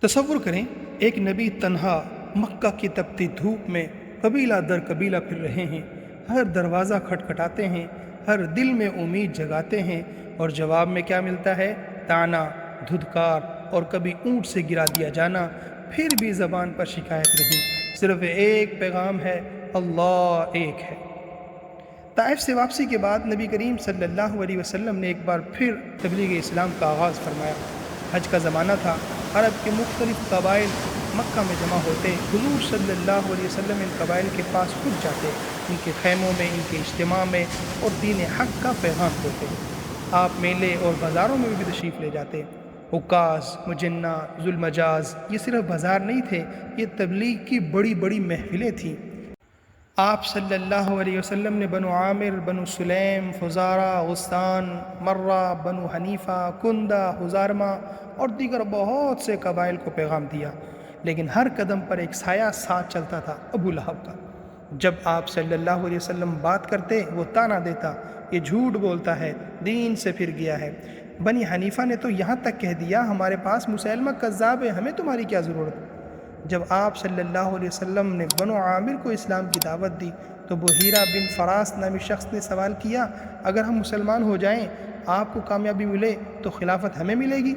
تصور کریں ایک نبی تنہا مکہ کی تپتی دھوپ میں قبیلہ در قبیلہ پھر رہے ہیں، ہر دروازہ کھٹکھٹاتے ہیں، ہر دل میں امید جگاتے ہیں، اور جواب میں کیا ملتا ہے؟ طعنہ، دھدکار اور کبھی اونٹ سے گرا دیا جانا۔ پھر بھی زبان پر شکایت نہیں، صرف ایک پیغام ہے، اللہ ایک ہے۔ طائف سے واپسی کے بعد نبی کریم صلی اللہ علیہ وسلم نے ایک بار پھر تبلیغ اسلام کا آغاز فرمایا۔ حج کا زمانہ تھا، عرب کے مختلف قبائل مکہ میں جمع ہوتے، حضور صلی اللہ علیہ وسلم ان قبائل کے پاس خود جاتے، ان کے خیموں میں، ان کے اجتماع میں، اور دین حق کا پیغام دیتے۔ آپ میلے اور بازاروں میں بھی تشریف لے جاتے۔ عکاظ، مجنہ، ذوالمجاز یہ صرف بازار نہیں تھے، یہ تبلیغ کی بڑی بڑی محفلیں تھیں۔ آپ صلی اللہ علیہ وسلم نے بنو عامر، بنو سلیم، فزارہ، غسان، مرہ، بنو حنیفہ، کندہ، حزارمہ اور دیگر بہت سے قبائل کو پیغام دیا، لیکن ہر قدم پر ایک سایہ ساتھ چلتا تھا، ابو لہب کا۔ جب آپ صلی اللہ علیہ وسلم بات کرتے، وہ طعنہ دیتا، یہ جھوٹ بولتا ہے، دین سے پھر گیا ہے۔ بنی حنیفہ نے تو یہاں تک کہہ دیا، ہمارے پاس مسیلمہ کذاب ہے، ہمیں تمہاری کیا ضرورت؟ جب آپ صلی اللہ علیہ وسلم نے بنو عامر کو اسلام کی دعوت دی تو بحیرہ بن فراس نامی شخص نے سوال کیا، اگر ہم مسلمان ہو جائیں، آپ کو کامیابی ملے تو خلافت ہمیں ملے گی؟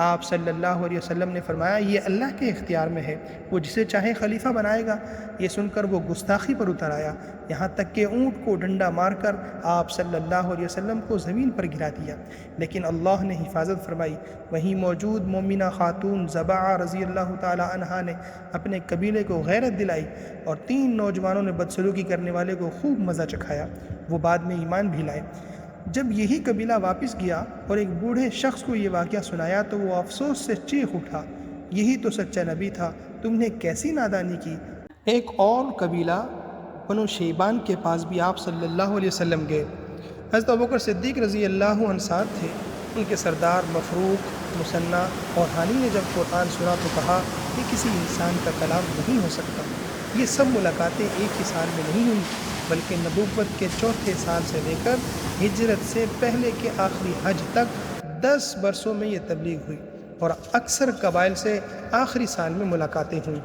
آپ صلی اللہ علیہ وسلم نے فرمایا، یہ اللہ کے اختیار میں ہے، وہ جسے چاہے خلیفہ بنائے گا۔ یہ سن کر وہ گستاخی پر اتر آیا، یہاں تک کہ اونٹ کو ڈنڈا مار کر آپ صلی اللہ علیہ وسلم کو زمین پر گرا دیا، لیکن اللہ نے حفاظت فرمائی۔ وہیں موجود مومنہ خاتون زبعہ رضی اللہ تعالی عنہا نے اپنے قبیلے کو غیرت دلائی، اور 3 نوجوانوں نے بدسلوکی کرنے والے کو خوب مزہ چکھایا، وہ بعد میں ایمان بھی لائے۔ جب یہی قبیلہ واپس گیا اور ایک بوڑھے شخص کو یہ واقعہ سنایا تو وہ افسوس سے چیخ اٹھا، یہی تو سچا نبی تھا، تم نے کیسی نادانی کی۔ ایک اور قبیلہ بنو شیبان کے پاس بھی آپ صلی اللہ علیہ وسلم گئے۔ حضرت ابوبکر صدیق رضی اللہ عنہ ساتھ تھے۔ ان کے سردار مفروق، مثنیٰ اور حانی نے جب قرآن سنا تو کہا، یہ کسی انسان کا کلام نہیں ہو سکتا۔ یہ سب ملاقاتیں ایک ہی سال میں نہیں ہوئی، بلکہ نبوت کے 4تھے سال سے لے کر ہجرت سے پہلے کے آخری حج تک 10 برسوں میں یہ تبلیغ ہوئی، اور اکثر قبائل سے آخری سال میں ملاقاتیں ہوئیں۔